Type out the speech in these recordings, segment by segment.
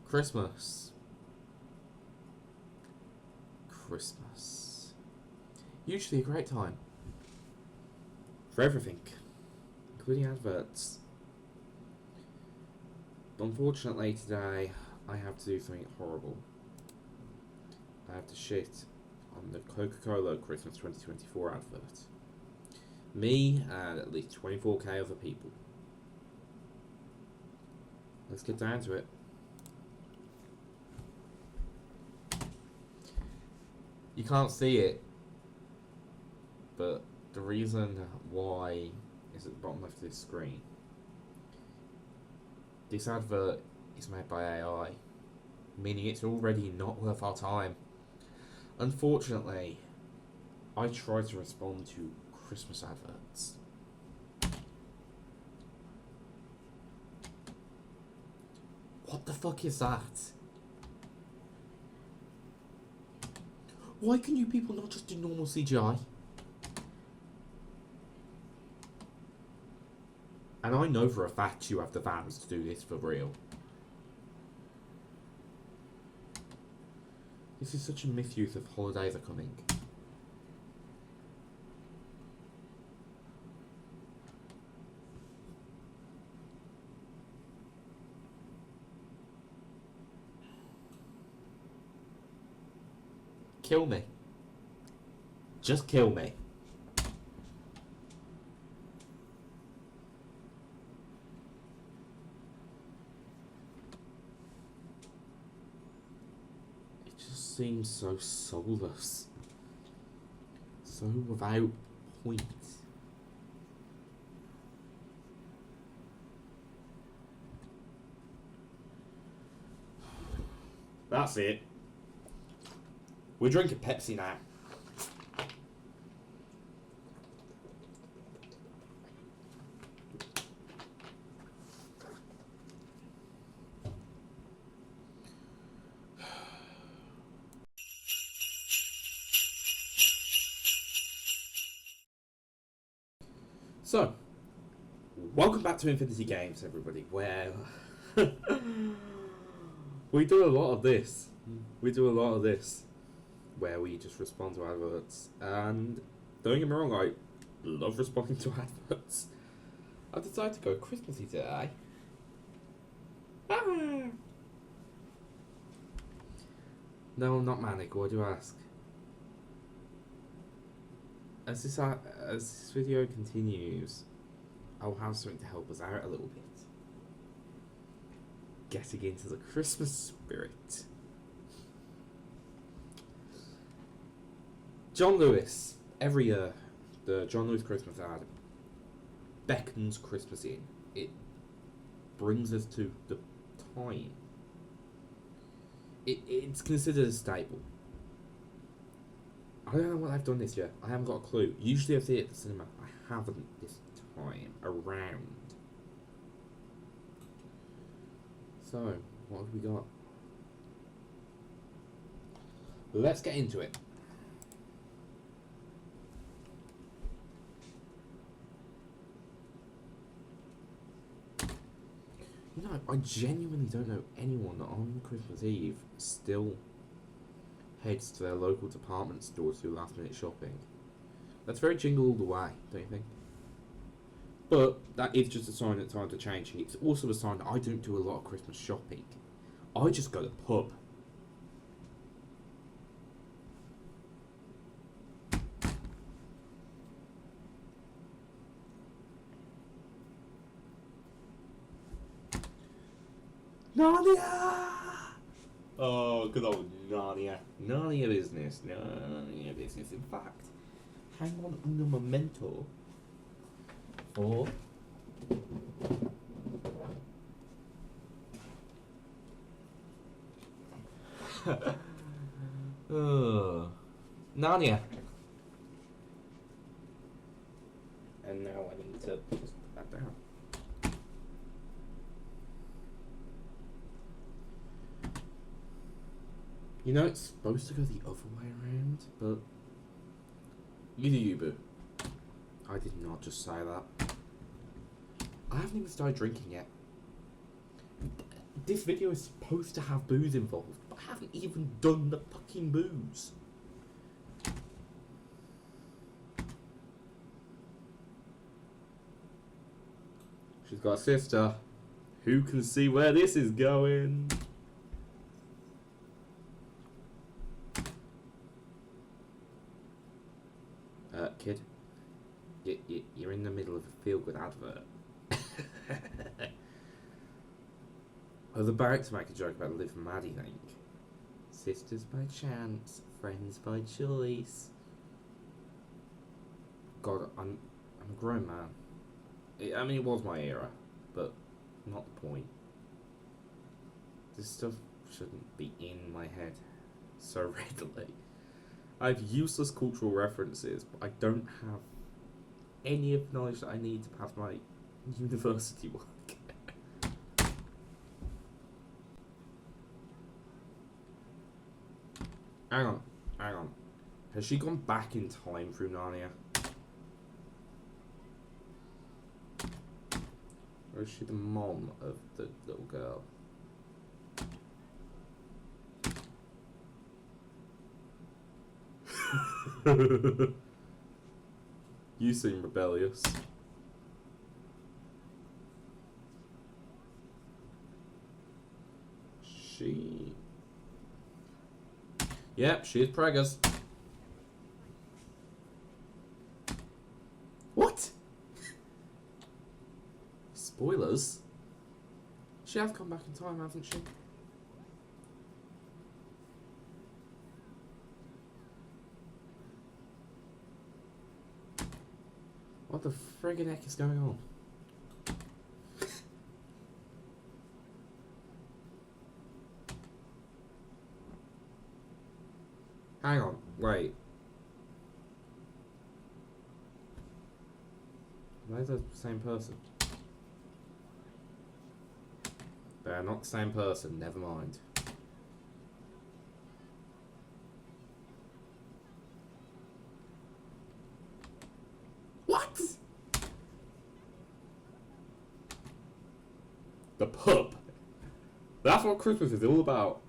Christmas. Christmas. Usually a great time. For everything. Including adverts. Unfortunately today, I have to do something horrible. I have to shit on the Coca-Cola Christmas 2024 advert. Me and at least 24k other people. Let's get down to it. You can't see it, but the reason why is at the bottom left of this screen. This advert is made by AI, meaning it's already not worth our time. Unfortunately, I tried to respond to Christmas adverts. What the fuck is that? Why can you people not just do normal CGI? And I know for a fact you have the fans to do this for real. This is such a misuse of holidays are coming. Kill me. Just kill me. It just seems so soulless. So without point. That's it. We're drinking Pepsi now. So, welcome back to Infinity Games, everybody, where we do a lot of this. Where we just respond to adverts. And don't get me wrong, I love responding to adverts. I've decided to go Christmassy today. Ah. No, I'm not manic, why do you ask? As this video continues, I'll have something to help us out a little bit. Getting into the Christmas spirit. John Lewis, every year, the John Lewis Christmas ad beckons Christmas in. It brings us to the time. It's considered a staple. I don't know what I've done this year. I haven't got a clue. Usually I see it at the cinema. I haven't this time around. So, what have we got? Let's get into it. You know, I genuinely don't know anyone that on Christmas Eve still heads to their local department store to do last minute shopping. That's very Jingle All the Way, don't you think? But that is just a sign that it's time to change. It's also a sign that I don't do a lot of Christmas shopping. I just go to the pub. Narnia! Oh, good old Narnia. Narnia business. Narnia business. In fact, hang on un momento. For Narnia. And now I need to put that down. You know, it's supposed to go the other way around, but you do you, boo. I did not just say that. I haven't even started drinking yet. This video is supposed to have booze involved, but I haven't even done the fucking booze. She's got a sister. Who can see where this is going? Kid, you're in the middle of a feel-good advert. Oh, the barracks make a joke about Liv and Maddie, think. Sisters by chance, friends by choice. God, I'm a grown man. I mean, it was my era, but not the point. This stuff shouldn't be in my head so readily. I have useless cultural references, but I don't have any of the knowledge that I need to pass my university work. Hang on. Has she gone back in time through Narnia? Or is she the mom of the little girl? You seem rebellious. She... Yep, she is preggers. What? Spoilers? She has come back in time, hasn't she? What the friggin' heck is going on? Hang on, wait. Are they the same person? They're not the same person, never mind. What? The pub. That's what Christmas is all about.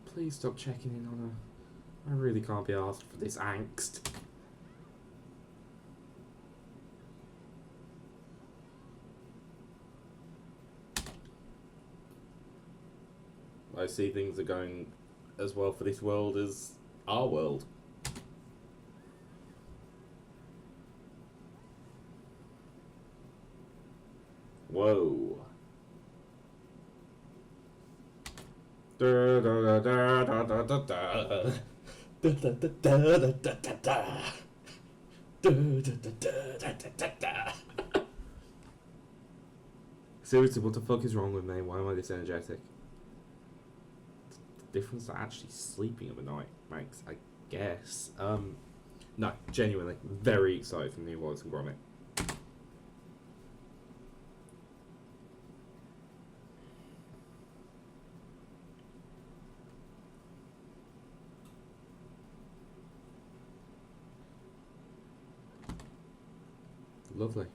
Please stop checking in on her. I really can't be asked for this angst. I see things are going as well for this world as our world. Whoa. Da da da da da da da da. Da da da da da da da da. Da da da da da da. Seriously, what the fuck is wrong with me? Why am I this energetic? The difference that actually sleeping overnight makes, I guess. No, genuinely, very excited for new Wallace and Gromit. Lovely.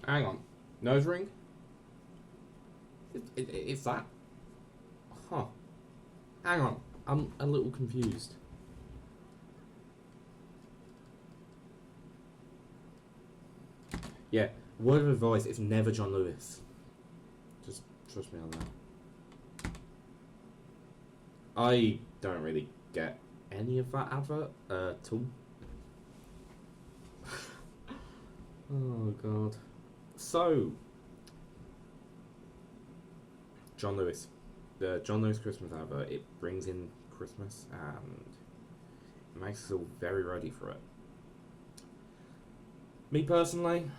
Hang on. Nose ring? It's that? Huh. Hang on. I'm a little confused. Yeah, word of advice, it's never John Lewis. Just trust me on that. I don't really get any of that advert at all. Oh god. So, John Lewis. The John Lewis Christmas advert, it brings in Christmas and it makes us all very ready for it. Me personally,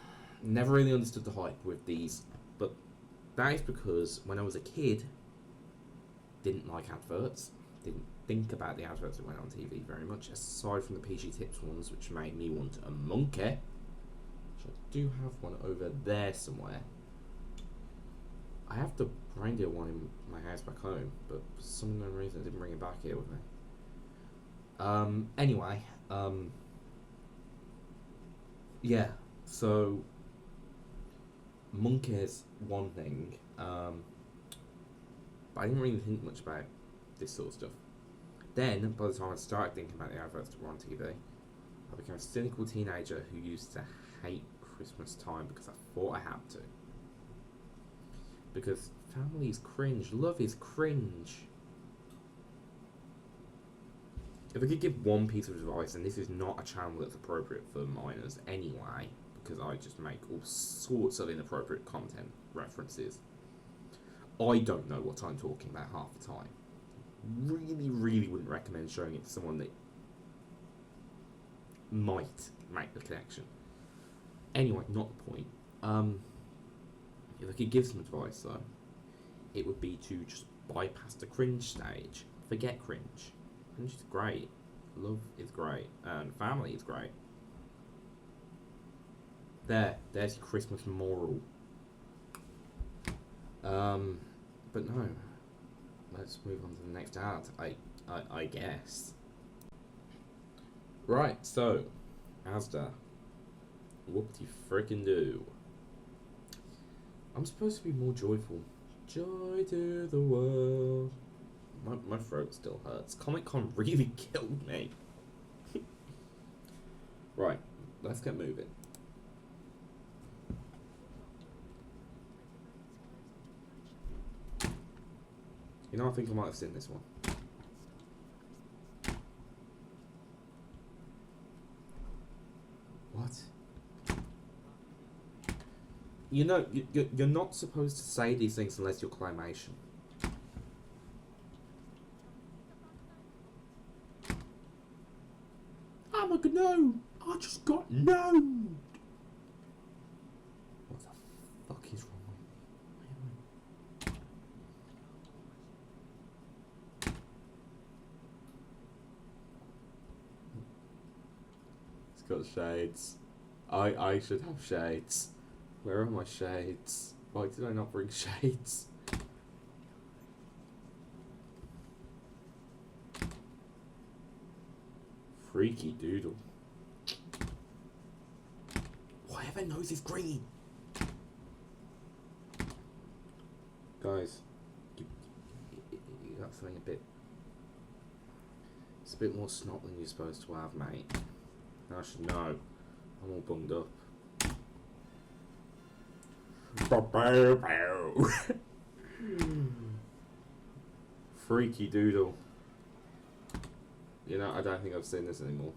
never really understood the hype with these, but that is because when I was a kid, didn't like adverts, didn't think about the adverts that went on TV very much, aside from the PG Tips ones, which made me want a monkey, which I do have one over there somewhere. I have the reindeer one in my house back home, but for some unknown reason I didn't bring it back here with me. Anyway, yeah, so monkeys, one thing, but I didn't really think much about this sort of stuff. Then, by the time I started thinking about the adverts that were on TV, I became a cynical teenager who used to hate Christmas time because I thought I had to. Because family is cringe, love is cringe. If I could give one piece of advice, and this is not a channel that's appropriate for minors anyway, because I just make all sorts of inappropriate content references, I don't know what I'm talking about half the time. Really wouldn't recommend showing it to someone that might make the connection. Anyway, not the point. If I could give some advice though, it would be to just bypass the cringe stage. Forget cringe. Cringe is great. Love is great. And family is great. There's your Christmas moral. But no. Let's move on to the next ad, I guess. Right, so, Asda. Whoop-de-frickin' do. I'm supposed to be more joyful. Joy to the world. My throat still hurts. Comic Con really killed me. Right, let's get moving. You know, I think I might have seen this one. What? You know, you're not supposed to say these things unless you're claymation. I'm a gnome! I just got gnomed! What the fuck is wrong with me? It's got shades. I should have shades. Where are my shades? Why did I not bring shades? Freaky doodle. Why have I nose is green? Guys, you got something a bit... It's a bit more snot than you're supposed to have, mate. I should know. I'm all bunged up. Freaky doodle. You know, I don't think I've seen this anymore.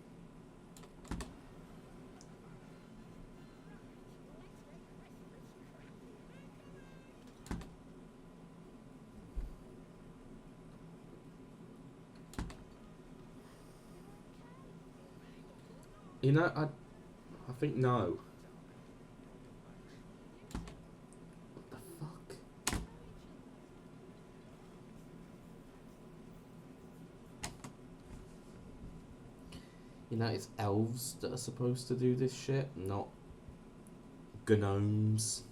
You know, I think no. What the fuck? You know, it's elves that are supposed to do this shit, not gnomes.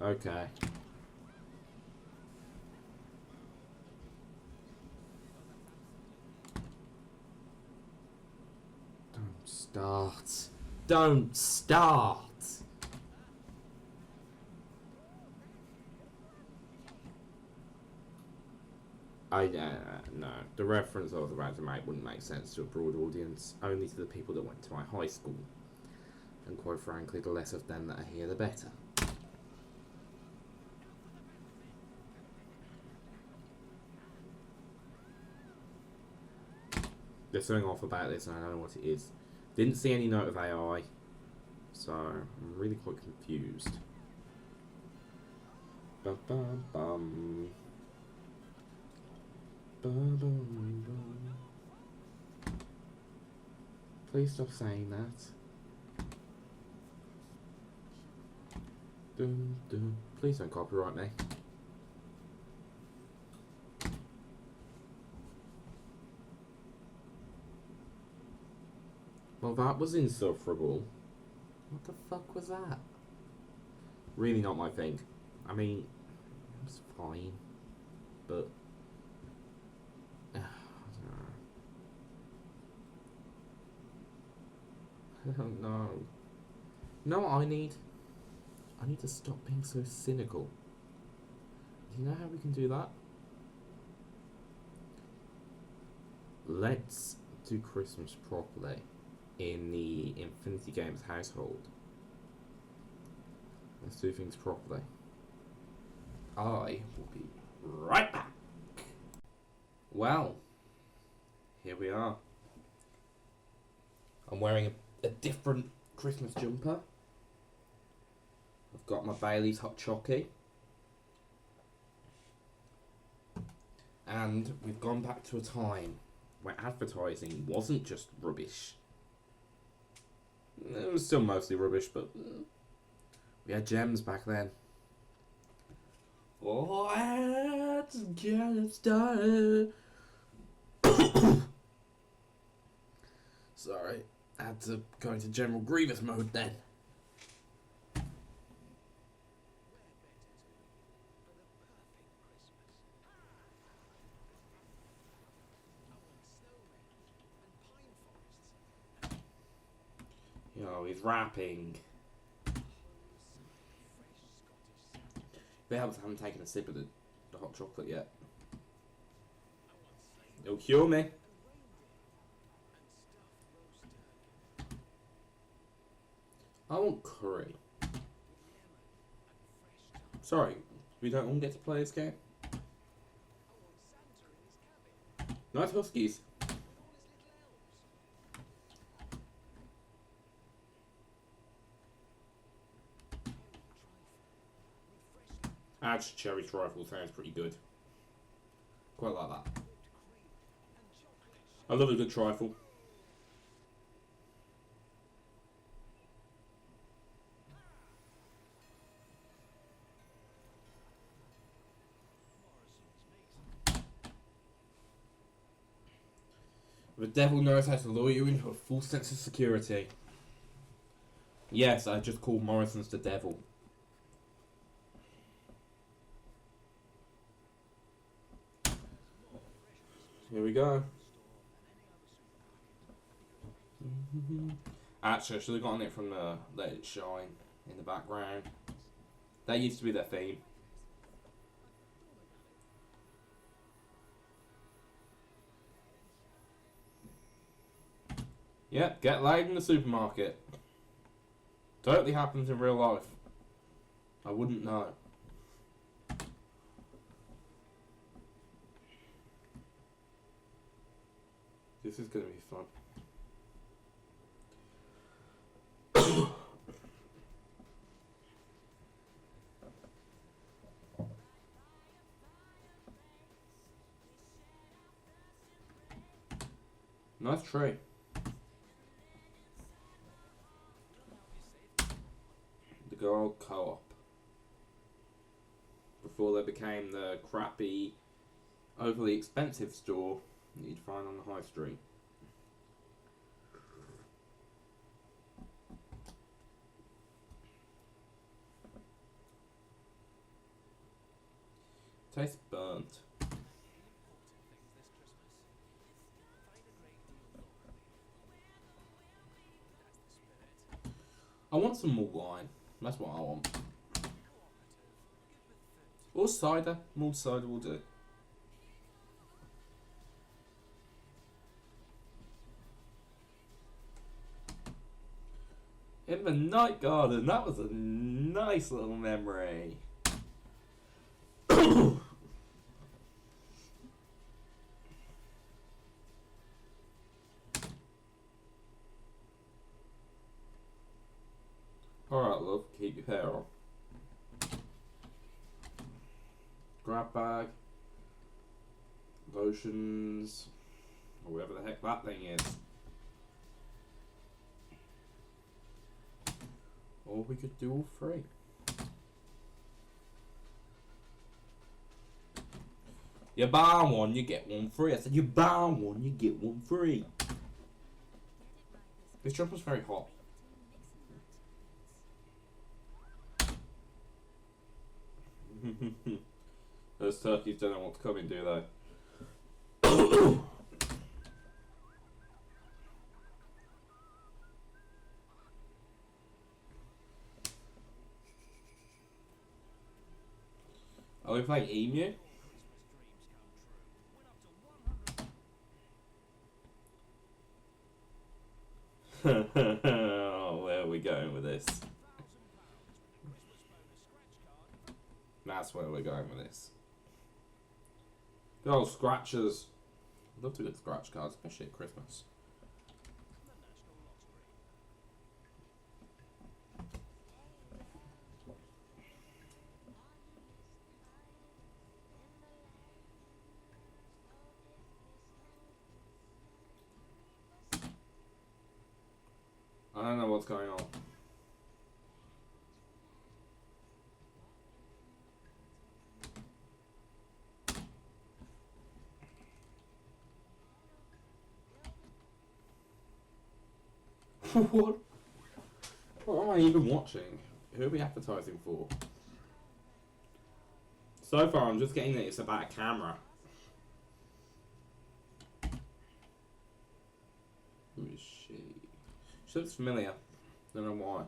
Okay. Don't start. Don't start! No. The reference I was about to make wouldn't make sense to a broad audience, only to the people that went to my high school. And quite frankly, the less of them that are here, the better. There's something off about this and I don't know what it is. Didn't see any note of AI, so I'm really quite confused. Bum, bum, bum. Bum, bum, bum. Please stop saying that. Dun, dun. Please don't copyright me. Well, that was insufferable. What the fuck was that? Really not my thing. I mean, it was fine, but I don't know. No, I need to stop being so cynical. Do you know how we can do that? Let's do Christmas properly in the Infinity Games household. Let's do things properly. I will be right back. Well, here we are. I'm wearing a different Christmas jumper. I've got my Bailey's Hot Chockey. And we've gone back to a time where advertising wasn't just rubbish. It was still mostly rubbish, but we had gems back then. Let's get it started. Sorry, I had to go into General Grievous mode then. Yo, he's rapping. They haven't taken a sip of the hot chocolate yet. It'll cure me. I want curry. Sorry, we don't all get to play this game. Nice huskies. Actually, cherry trifle sounds pretty good. Quite like that. I love a good trifle. The devil knows how to lure you into a false sense of security. Yes, I just called Morrison's the devil. Here we go. Actually, I should have gotten it from the Let It Shine in the background. That used to be their theme. Yep, get laid in the supermarket. Totally happens in real life. I wouldn't know. This is going to be fun. Nice tree. The good old co-op. Before they became the crappy, overly expensive store that you'd find on the high street. Tastes burnt. I want some mulled wine. That's what I want. Or cider. Mulled cider will do. In the night garden. That was a nice little memory. Alright, love, keep your hair on. Grab bag. Lotions. Or whatever the heck that thing is. Or we could do all three. You buy one, you get one free. I said you buy one, you get one free. This jump was very hot. Those turkeys don't know what to come in, do they? Are we playing Emu? Oh, where are we going with this? That's where we're going with this. Good old scratchers. I'd love to get scratch cards, especially at Christmas. I don't know what's going on. What? What am I even watching? Who are we advertising for? So far, I'm just getting that it's about a camera. Who is she? She looks familiar. Don't know why.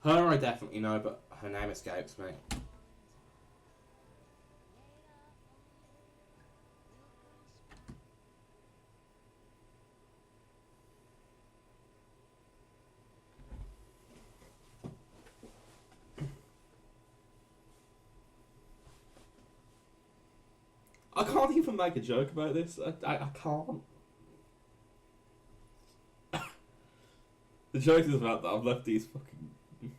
Her I definitely know, but her name escapes me. I can't even make a joke about this. I can't. The joke is about that I've left these fucking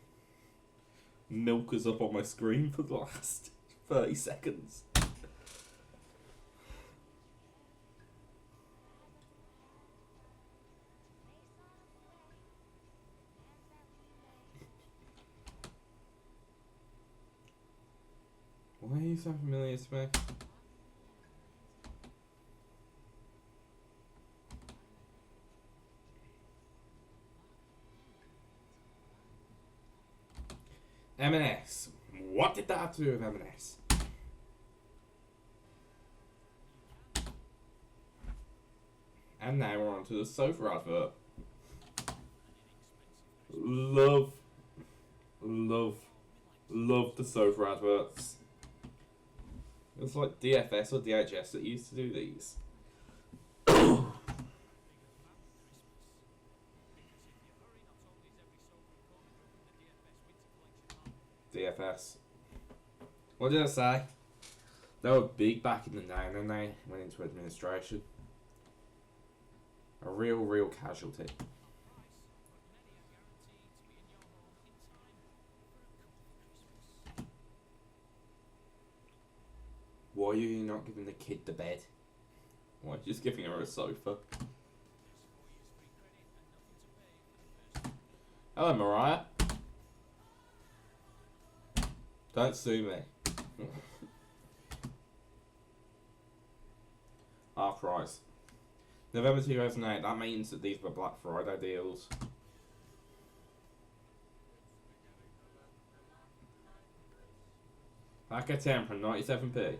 milkers up on my screen for the last 30 seconds. Why are you so familiar to me? M&S. What did that have to do with M&S? And now we're on to the sofa advert. Love the sofa adverts. It was like DFS or DHS that used to do these. DFS. What did I say? They were big back in the day and then they went into administration. A real casualty. Why are you not giving the kid the bed? Why are you just giving her a sofa? Hello, Mariah. Don't sue me. Half price. November 2008, that means that these were Black Friday deals. Pack of 10 from 97p.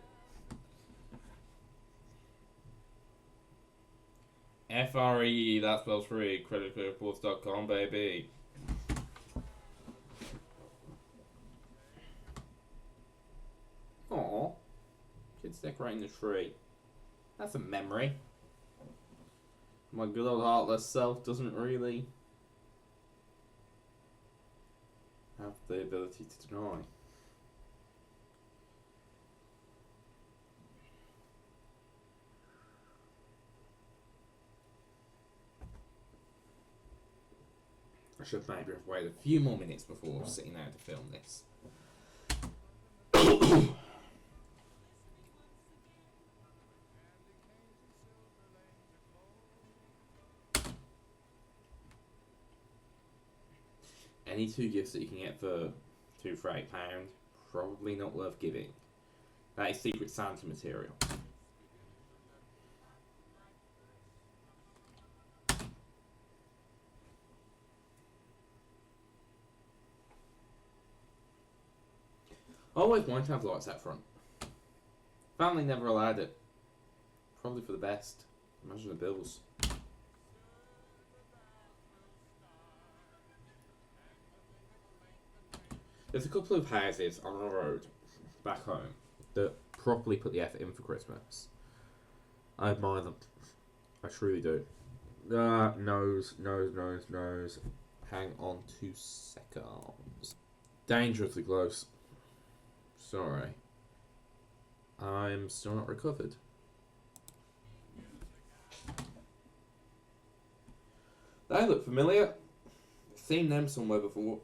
FREE, that spells free, creditreports.com, baby. Aww. Kids decorating the tree. That's a memory. My good old heartless self doesn't really have the ability to deny. I should maybe have waited a few more minutes before sitting down to film this. Any two gifts that you can get for £2 for £8, probably not worth giving. That is Secret Santa material. I always wanted to have lights out front. Family never allowed it. Probably for the best. Imagine the bills. There's a couple of houses on the road back home that properly put the effort in for Christmas. I admire them. I truly do. Nose. Hang on 2 seconds. Dangerously close. Sorry. I'm still not recovered. They look familiar. Seen them somewhere before.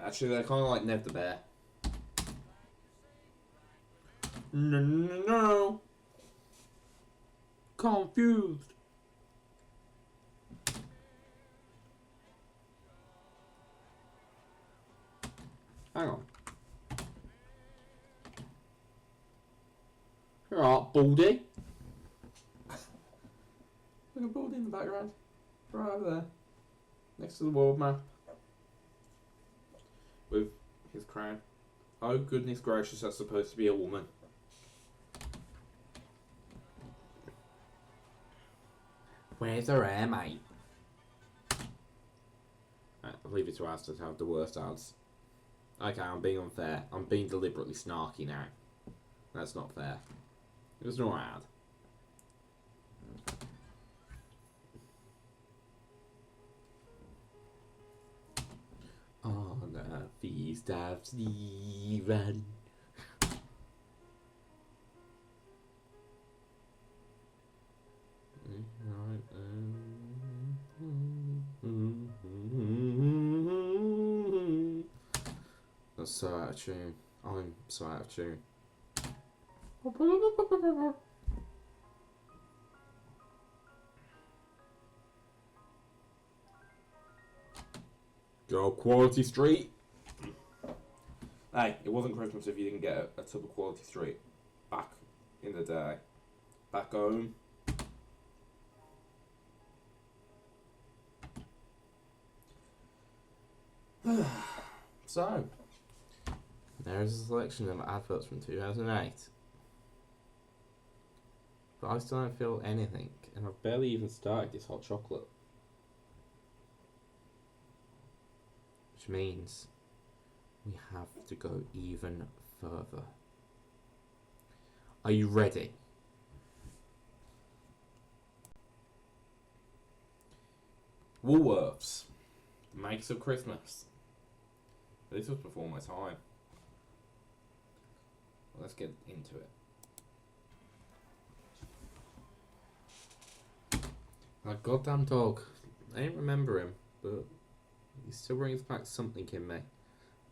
Actually, they're kind of like Ned the Bear. No. Confused. Hang on. You're alright, Baldy. Look at Baldy in the background. Right over there. Next to the world map. With his crown. Oh goodness gracious, that's supposed to be a woman. Where's her hair, mate? Right, I'll leave it to us to have the worst odds. Okay, I'm being unfair. I'm being deliberately snarky now. That's not fair. It was no ad. On a feast of Stephen. That's so out of tune. I'm so out of tune. Go Quality Street. Hey, it wasn't Christmas if you didn't get a tub of Quality Street back in the day. Back home. So, there's a selection of adverts from 2008. But I still don't feel anything, and I've barely even started this hot chocolate. Which means we have to go even further. Are you ready? Woolworths. Makes of Christmas. This was before my time. Well, let's get into it. That goddamn dog. I didn't remember him, but he still brings back something in me.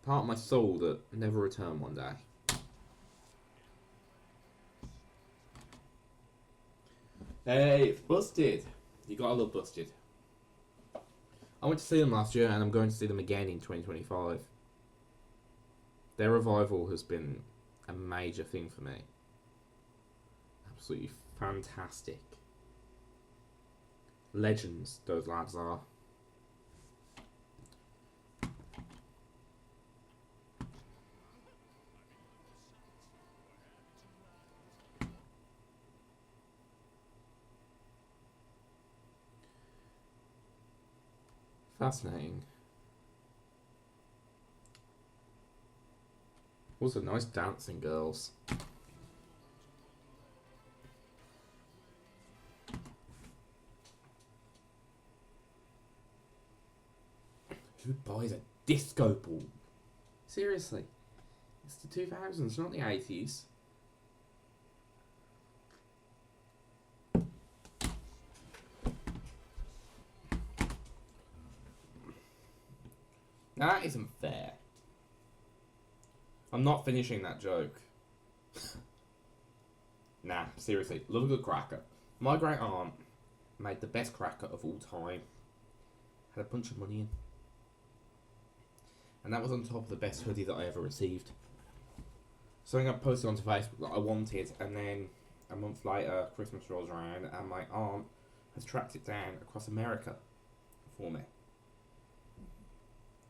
Part of my soul that never returned one day. Hey, it's Busted. You gotta love Busted. I went to see them last year and I'm going to see them again in 2025. Their revival has been a major thing for me. Absolutely fantastic. Legends, those lads are. Fascinating. Also nice dancing girls. Who buys a disco ball? Seriously. It's the 2000s, not the 80s. That isn't fair. I'm not finishing that joke. Nah, seriously, love a good cracker. My great aunt made the best cracker of all time. Had a bunch of money in. And that was on top of the best hoodie that I ever received. something I posted onto Facebook that I wanted, and then a month later, Christmas rolls around, and my aunt has tracked it down across America for me.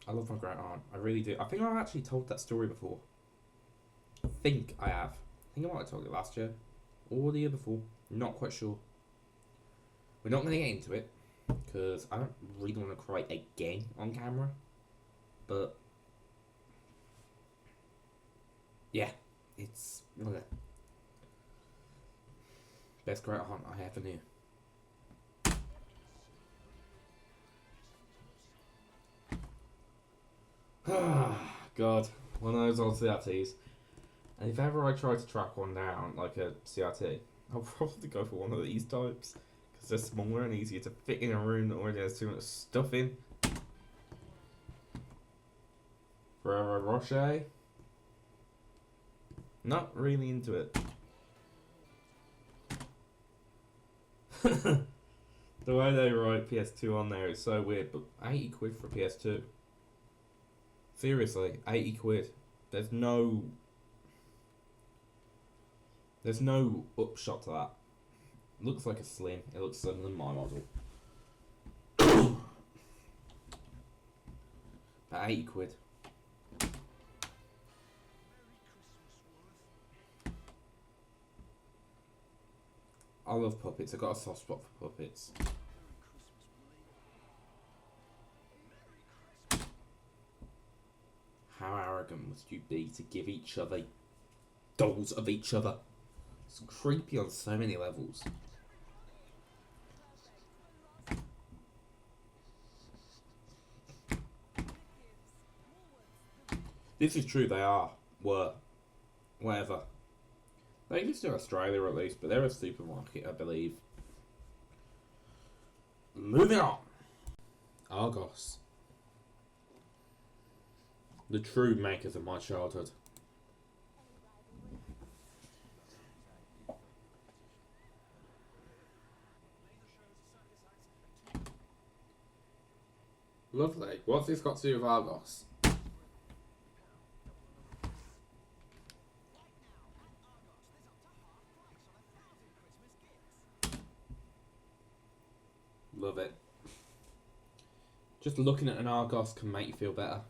I love my great aunt. I really do. I think I've actually told that story before. I think I have. I think I might have told it last year or the year before. Not quite sure. We're not going to get into it because I don't really want to cry again on camera. But yeah, it's best great aunt I ever knew. God, one of those old CRTs. And if ever I try to track one down, like a CRT, I'll probably go for one of these types. Because they're smaller and easier to fit in a room that already has too much stuff in. Ferrero Rocher. Not really into it. The way they write PS2 on there is so weird, but 80 quid for PS2. Seriously, 80 quid. There's no upshot to that. It looks like a Slim. It looks slimmer than my model. But 80 quid. I love puppets. I've got a soft spot for puppets. How arrogant must you be to give each other dolls of each other? It's creepy on so many levels. This is true, they were, whatever. They exist in Australia at least, but they're a supermarket, I believe. Moving on. Argos. The true makers of my childhood. Lovely. What's this got to do with Argos? Love it. Just looking at an Argos can make you feel better.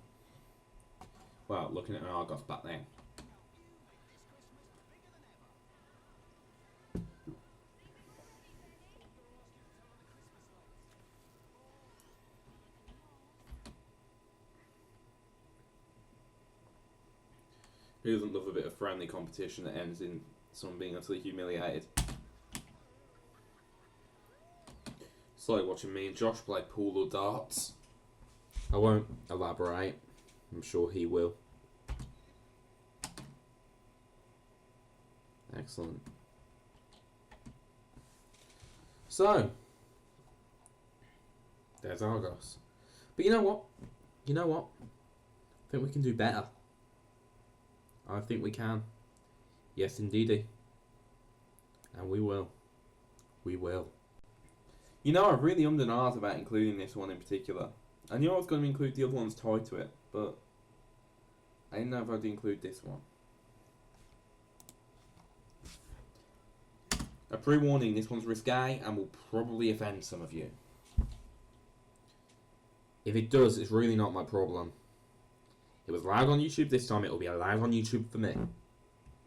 Well, looking at an Argos back then. Who doesn't love a bit of friendly competition that ends in someone being utterly humiliated? It's like watching me and Josh play pool or darts. I won't elaborate. I'm sure he will. Excellent. So, there's Argos. But you know what? You know what? I think we can do better. I think we can. Yes, indeedy. And we will. We will. You know, I really ummed and ahed about including this one in particular. I knew I was going to include the other ones tied to it, but I didn't know if I'd include this one. A pre-warning, this one's risque and will probably offend some of you. If it does, it's really not my problem. It was allowed on YouTube this time, it will be allowed on YouTube for me.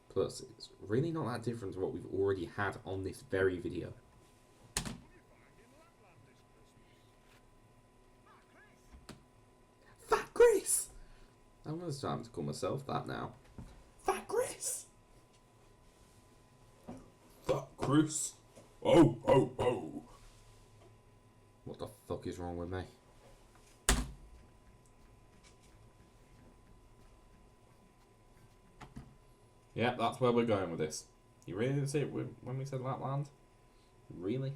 Plus, it's really not that different to what we've already had on this very video. Fat Chris! I'm going to start to call myself that now. Fat Chris! Fat Chris! Oh, oh, oh! What the fuck is wrong with me? Yeah, that's where we're going with this. You really didn't see it when we said Lapland? Really?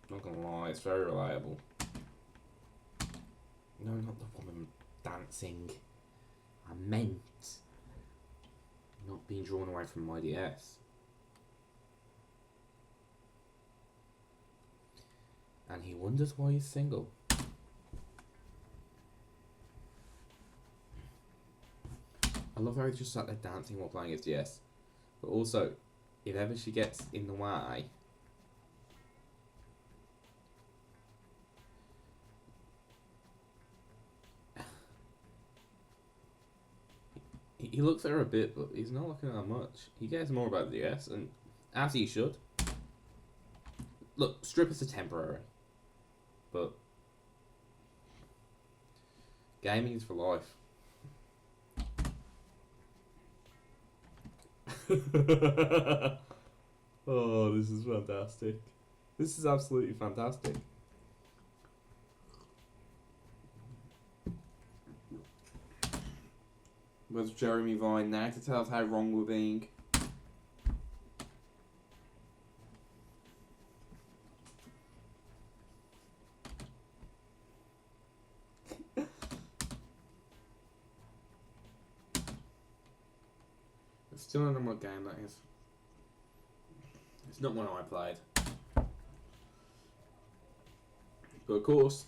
Not gonna lie, it's very reliable. No, not the woman dancing. I meant not being drawn away from my DS. And he wonders why he's single. love how he's just sat there dancing while playing his DS. But also, if ever she gets in the way, he looks at her a bit, but he's not looking at her much. He cares more about the DS, and as he should. Look, strippers are temporary, but gaming is for life. Oh, this is fantastic. This is absolutely fantastic. Where's Jeremy Vine now to tell us how wrong we're being? I still don't know what game that is. It's not one I played. But of course,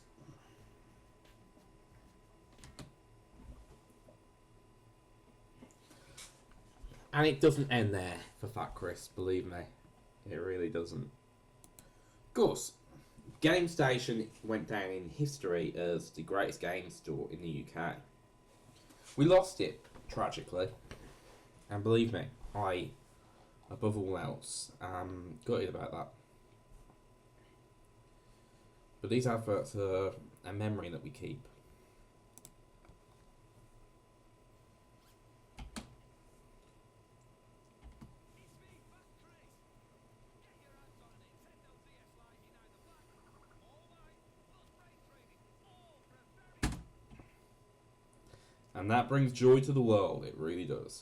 and it doesn't end there for Fat Chris, believe me. It really doesn't. Of course, Game Station went down in history as the greatest game store in the UK. We lost it, tragically. And believe me, I, above all else, am gutted about that. But these adverts are a memory that we keep. And that brings joy to the world, it really does.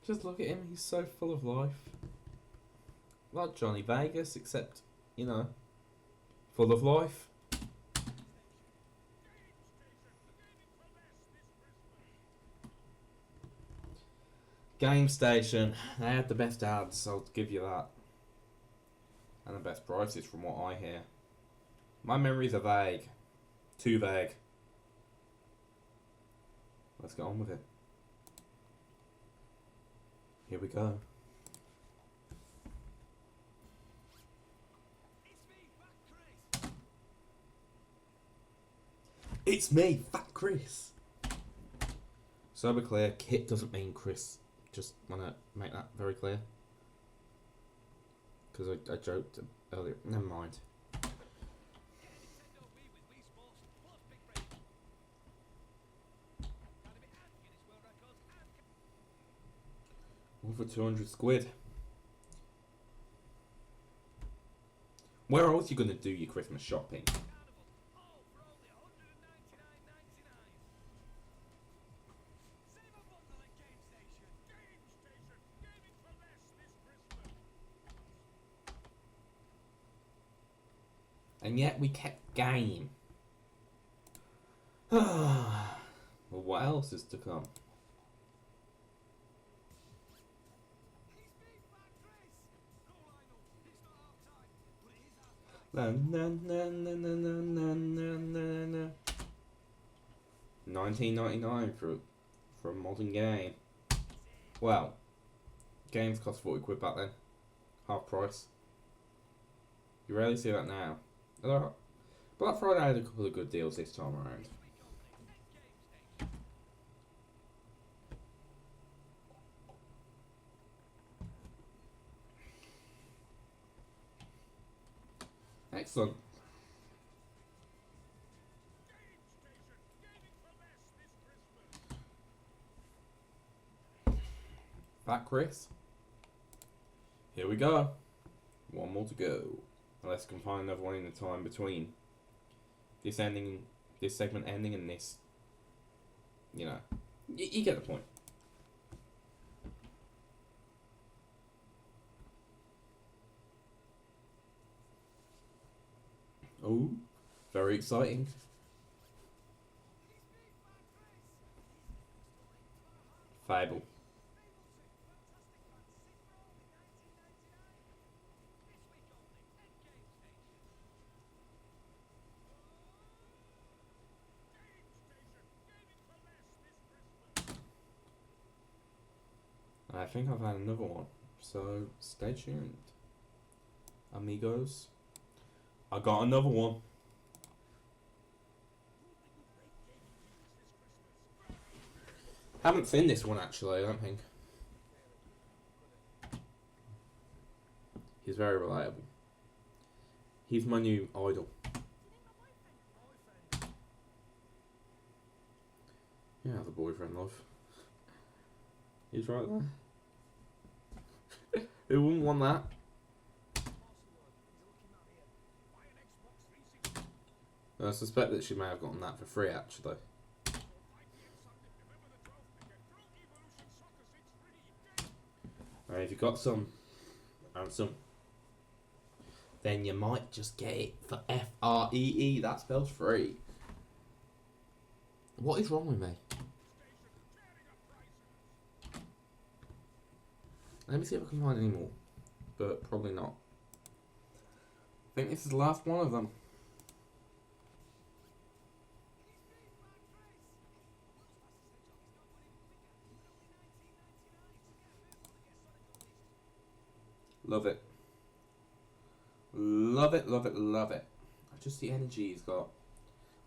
Just look at him, he's so full of life. Like Johnny Vegas, except, you know, full of life. Game Station, they had the best ads, I'll give you that. And the best prices from what I hear. My memories are vague. Too vague. Let's get on with it. Here we go. It's me, Fat Chris. So we're clear, Kit doesn't mean Chris. Just want to make that very clear. Because I joked earlier. Never mind. All for 200 squid. Where else are you going to do your Christmas shopping? And yet we kept game. Well, what else is to come? Na, na, na, na, na, na, na, na, na. 19.99 for a modern game. Well, games cost 40 quid back then. Half price. You rarely see that now. Black Friday had a couple of good deals this time around. Excellent. Fat Chris. Here we go. One more to go. Unless I can find another one in the time between this segment ending and this. You know. You get the point. Oh, very exciting. Fable. I think I've had another one, so stay tuned. Amigos, I got another one. Haven't seen this one actually, I don't think. He's very reliable. He's my new idol. Yeah, the boyfriend, love. He's right there. Who wouldn't want that? I suspect that she may have gotten that for free, actually. If you got some ransom, then you might just get it for FREE. That spells free. What is wrong with me? Let me see if I can find any more, but probably not. I think this is the last one of them. Love it. Love it, love it, love it. Just the energy he's got.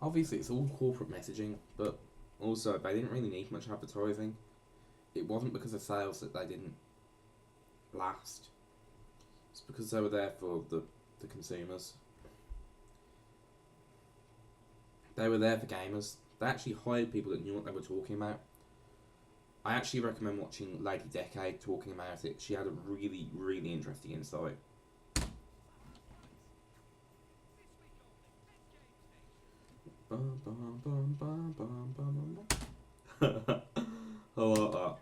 Obviously, it's all corporate messaging, but also, they didn't really need much advertising. It wasn't because of sales that they didn't last. It's because they were there for the consumers. They were there for gamers. They actually hired people that knew what they were talking about. I actually recommend watching Lady Decade talking about it. She had a really, really interesting insight. I like that.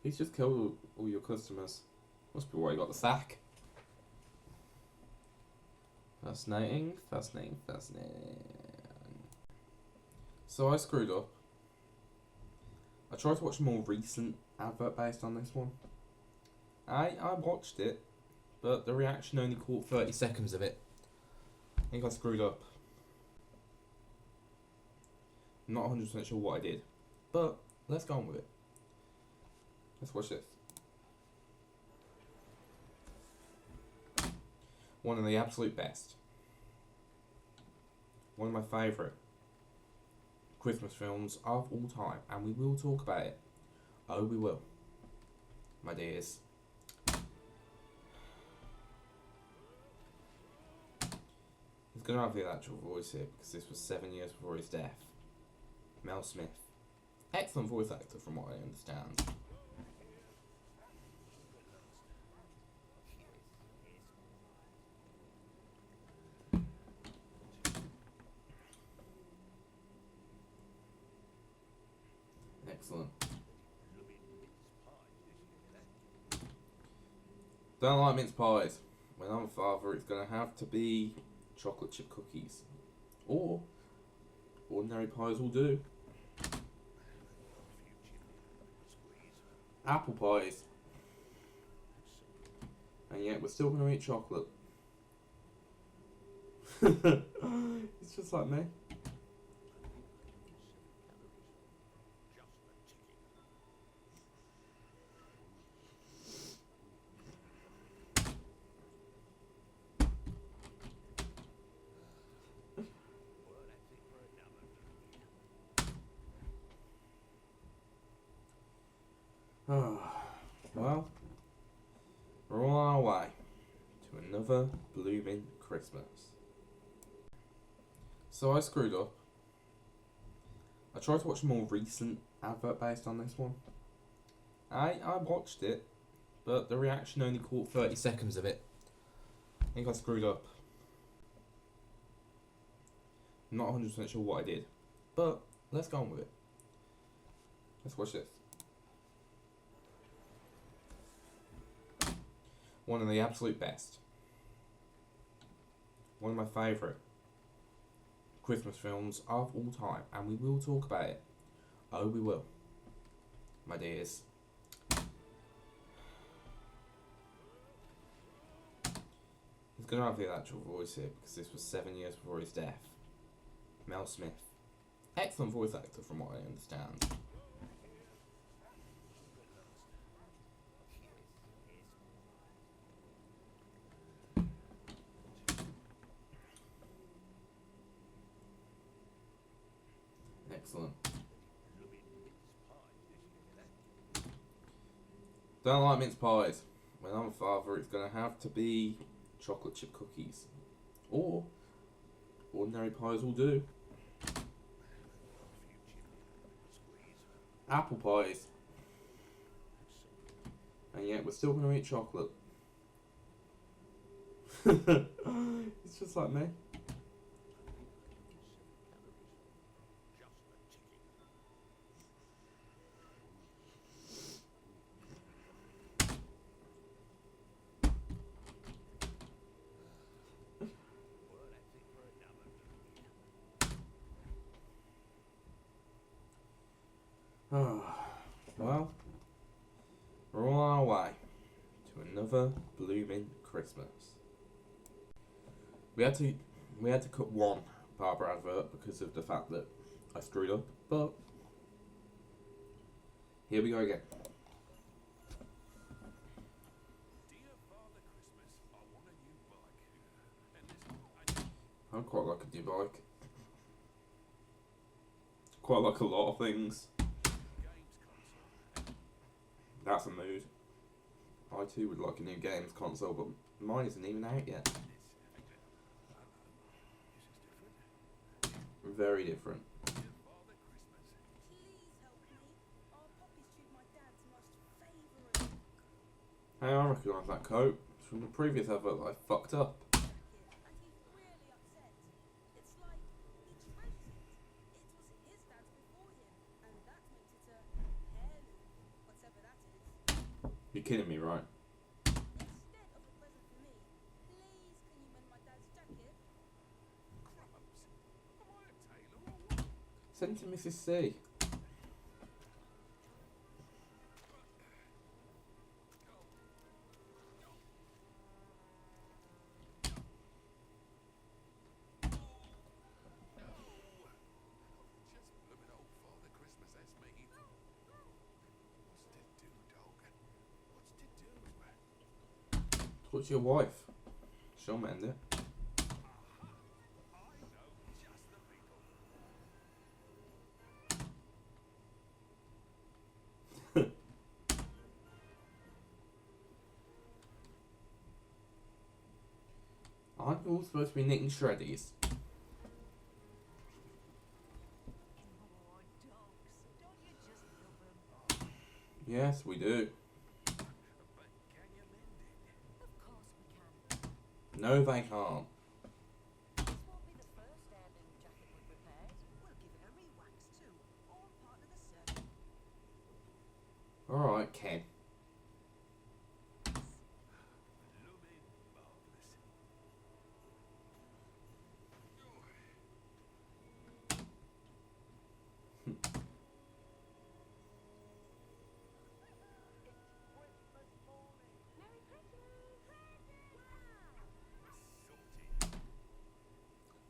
He's just killed all your customers. Must be why he got the sack. Fascinating, fascinating, fascinating. So I screwed up. I tried to watch a more recent advert based on this one. I watched it, but the reaction only caught 30 seconds of it. I think I screwed up. I'm not 100% sure what I did, but let's go on with it. Let's watch this. One of the absolute best. One of my favourite Christmas films of all time, and we will talk about it. Oh, we will, my dears. He's going to have the actual voice here because this was 7 years before his death. Mel Smith. Excellent voice actor from what I understand. Excellent. Don't like mince pies. When I'm a father, it's going to have to be chocolate chip cookies. Or ordinary pies will do. Apple pies. And yet we're still going to eat chocolate. It's just like me. Well, we're all on our way to another blooming Christmas. So I screwed up. I tried to watch a more recent advert based on this one. I watched it, but the reaction only caught 30 seconds of it. I think I screwed up. I'm not 100% sure what I did, but let's go on with it. Let's watch this. One of the absolute best. One of my favourite Christmas films of all time, and we will talk about it. Oh, we will, my dears. He's going to have the actual voice here because this was 7 years before his death. Mel Smith. Excellent voice actor from what I understand. Excellent. Don't like mince pies. When I'm a father, it's going to have to be chocolate chip cookies. Or ordinary pies will do. Apple pies. And yet we're still going to eat chocolate. It's just like me. Well, we're all on our way to another blooming Christmas. We had to cut one Barbara advert because of the fact that I screwed up, but here we go again. Dear Father Christmas, I want a new bike. And I quite like a new bike. Quite like a lot of things. games console. That's a mood. I too would like a new games console, but mine isn't even out yet. Very different. Dear Father Christmas, Please help me. Our puppies chewed my dad's most favourite Hey, I recognise that coat. It's from the previous advert that I fucked up. jacket, and he's really upset. It's like he dreamt it. It was his dad's before him, and that makes it a heirloom, whatever that is. You're kidding me, right? Instead of a present for me, please can you mend my dad's jacket? crumbs. Am I a tailor or what? Send to Mrs. C. Just blooming old Father Christmas, that's me. What's to do, dog? What's to do? Talk to your wife. She'll mend it. I know just the people. Aren't you all supposed to be knitting shreddies? Oh, dogs. Don't you just love them? Yes, we do. But can you mend it? Of course we can. No, they can't. This won't be the first heirloom jacket we've repaired. We'll give it a re-wax too, all part of the service. Alright, Ken. Blooming marvellous. Merry Christmas! Sorted.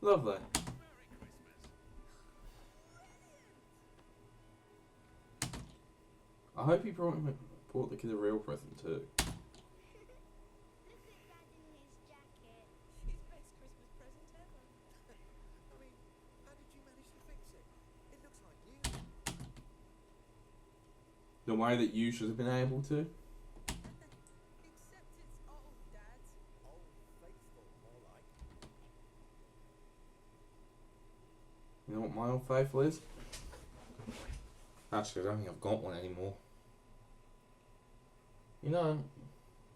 Lovely. Merry Christmas. I hope you brought the kid a real present too. Look at Dad in his jacket. His best Christmas present ever. I mean, how did you manage to fix it? It looks like new. The way that you should have been able to. Except it's old, Dad. Old faithful, more like. You know what my old faithful is? Actually, I don't think I've got one anymore. You know,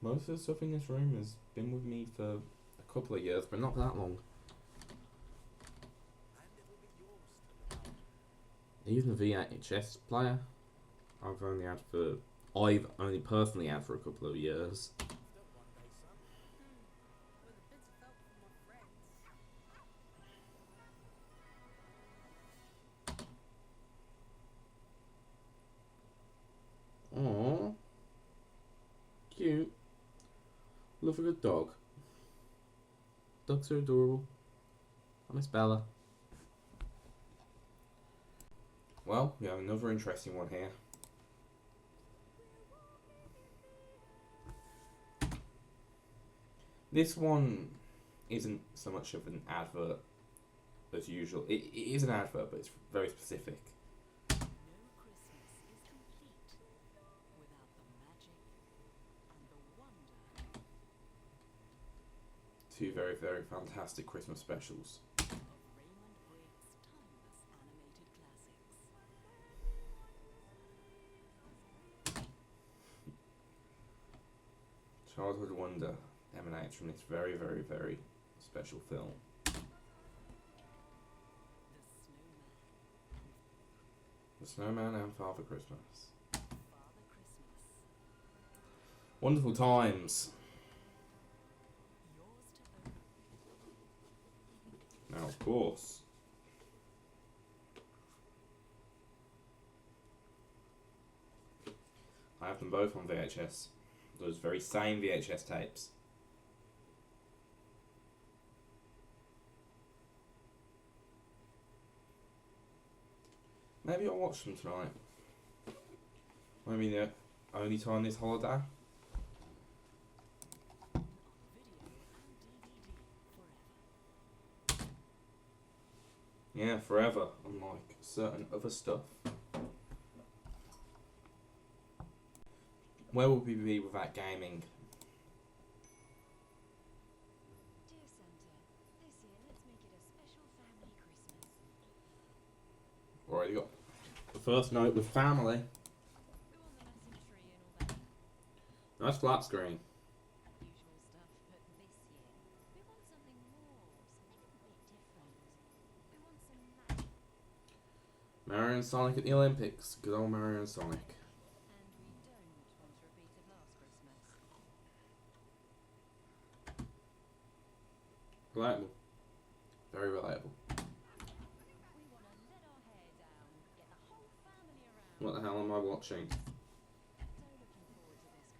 most of the stuff in this room has been with me for a couple of years, but not that long. And it'll be yours to the Even the VHS player, I've only personally had for a couple of years. one day, son. With a bit of help from my friends. Aww. Cute. Love a good dog. Dogs are adorable. I miss Bella. Well, we have another interesting one here. This one isn't so much of an advert as usual. It is an advert, but it's very specific. No Christmas is complete without the magic and the wonder Two very, very fantastic Christmas specials. of Raymond Briggs' timeless animated classics. Childhood wonder emanates from this very, very, very special film. The Snowman, The Snowman and Father Christmas. Father Christmas, Wonderful times. yours to own. Now, of course, I have them both on VHS. Those very same VHS tapes. Maybe I'll watch them tonight. Maybe the only time this holiday. On video and DVD forever. Yeah, forever, unlike certain other stuff. Where would we be without gaming? Dear Santa, this year let's make it a special family Christmas. Already got the first note with family. Who on the message tree and all that Nice flat screen. usual stuff, but this year we want something more, something a bit different. We want some magic, Mario and Sonic at the Olympics. Good old Mario and Sonic. and we don't want a repeat of last Christmas. Relatable. Very relatable. We want to let our hair down, get the whole family around. What the hell am I watching? So looking forward to this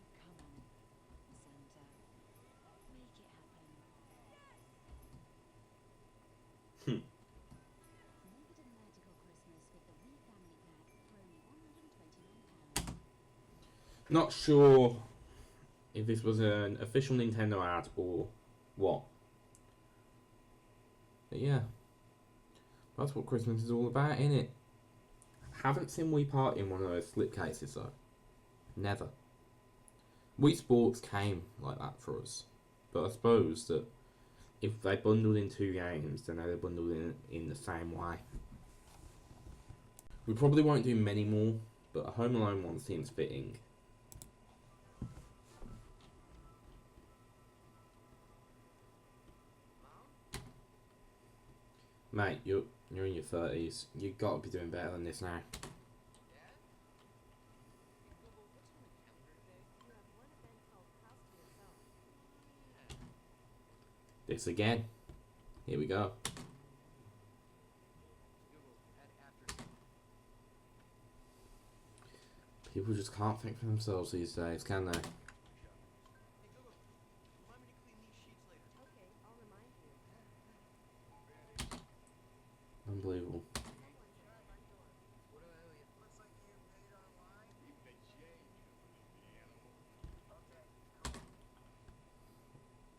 Christmas. So come on, Santa, make it happen. Make it a magical Christmas with the Wii Family Pack for only £129. Not sure if this was an official Nintendo ad or what. But yeah, that's what Christmas is all about, innit? Haven't seen Wii Party in one of those slipcases though. Never. Wii Sports came like that for us, but I suppose that if they bundled in two games, then they're bundled in the same way. We probably won't do many more, but a Home Alone one seems fitting. Mate, you're in your 30s. You got to be doing better than this now. This again. Here we go. People just can't think for themselves these days, can they? Hey Google, remind me to clean these sheets later. Okay, I'll remind you. Unbelievable. What do I owe you? Looks like you paid online. Keep the change, animal.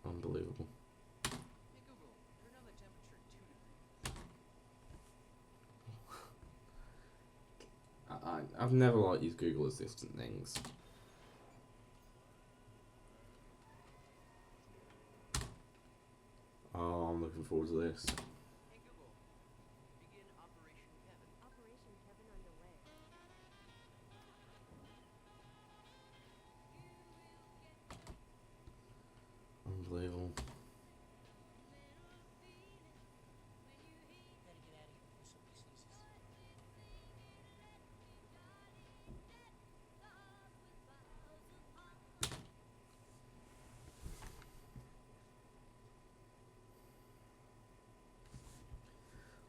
Unbelievable. Hey Google, turn down the temperature 2 degrees. I've never liked these Google Assistant things. Oh, I'm looking forward to this. Hey Google, begin Operation Kevin. Operation Kevin underway. Unbelievable. Gotta get out of here before somebody sees us.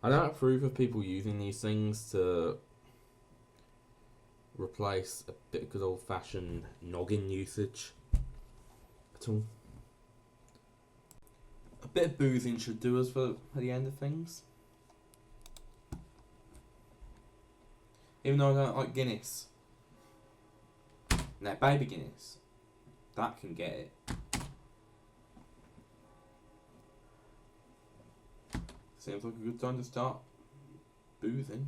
I don't approve of people using these things to replace a bit of good old fashioned noggin usage at all. A bit of boozing should do us for the end of things. Even though I don't like Guinness. Now, baby Guinness, that can get it. Seems like a good time to start boozing.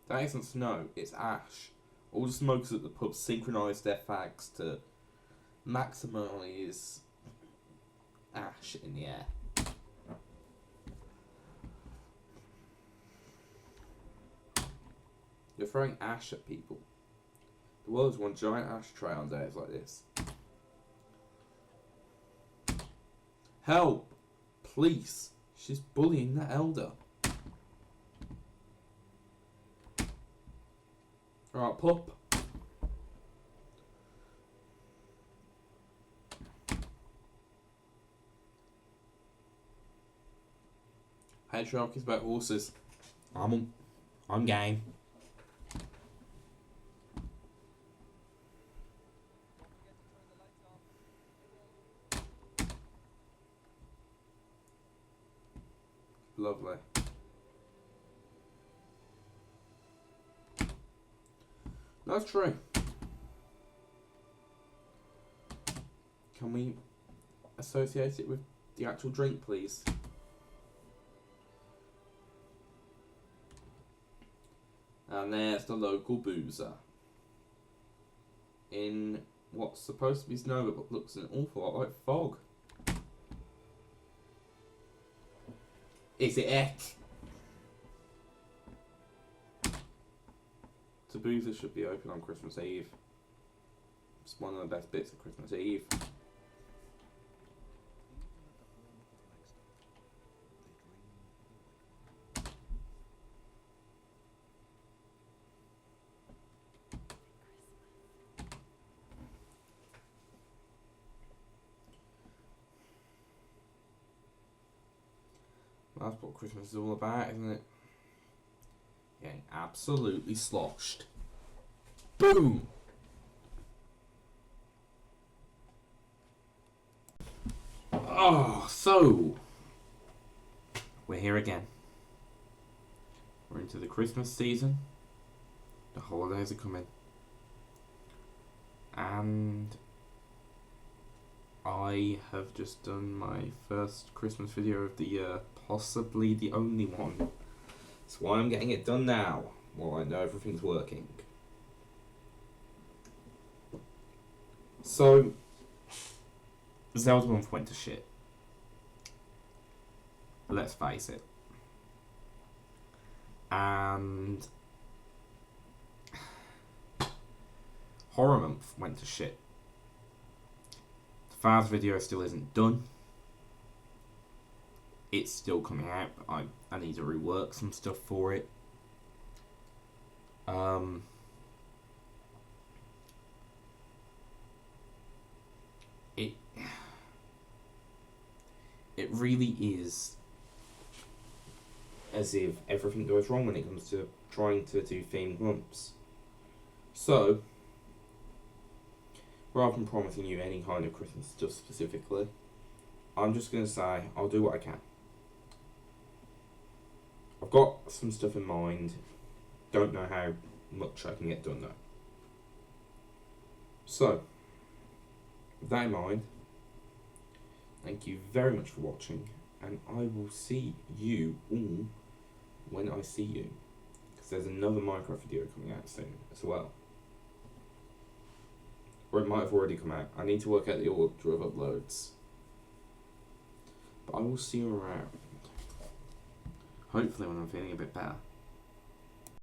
That isn't snow, it's ash. All the smokers at the pub synchronise their fags to maximise ash in the air. You're throwing ash at people. The world's one giant ashtray on days like this. Help! Please! She's bullying the elder. Alright, pup. Patriarchy is about horses. I'm game. Lovely. That's true. Can we associate it with the actual drink, please? And there's the local boozer. In what's supposed to be snow but looks an awful lot like fog. Is it it? The boozer should be open on Christmas Eve. It's one of the best bits of Christmas Eve. That's what Christmas is all about, isn't it? Getting absolutely sloshed. Boom! Oh, so we're here again. We're into the Christmas season. The holidays are coming. And I have just done my first Christmas video of the year. Possibly the only one. That's why I'm getting it done now, while I know everything's working. So, Zelda 1 went to shit. Let's face it. And Horror Month went to shit. The Faz video still isn't done. It's still coming out, but I need to rework some stuff for it. It really is as if everything goes wrong when it comes to trying to do themed months. So, rather than promising you any kind of Christmas stuff specifically, I'm just going to say I'll do what I can. I've got some stuff in mind. Don't know how much I can get done though. So, with that in mind, thank you very much for watching, and I will see you all when I see you. Because there's another Minecraft video coming out soon as well. Or it might have already come out. I need to work out the order of uploads. But I will see you around. Hopefully when I'm feeling a bit better.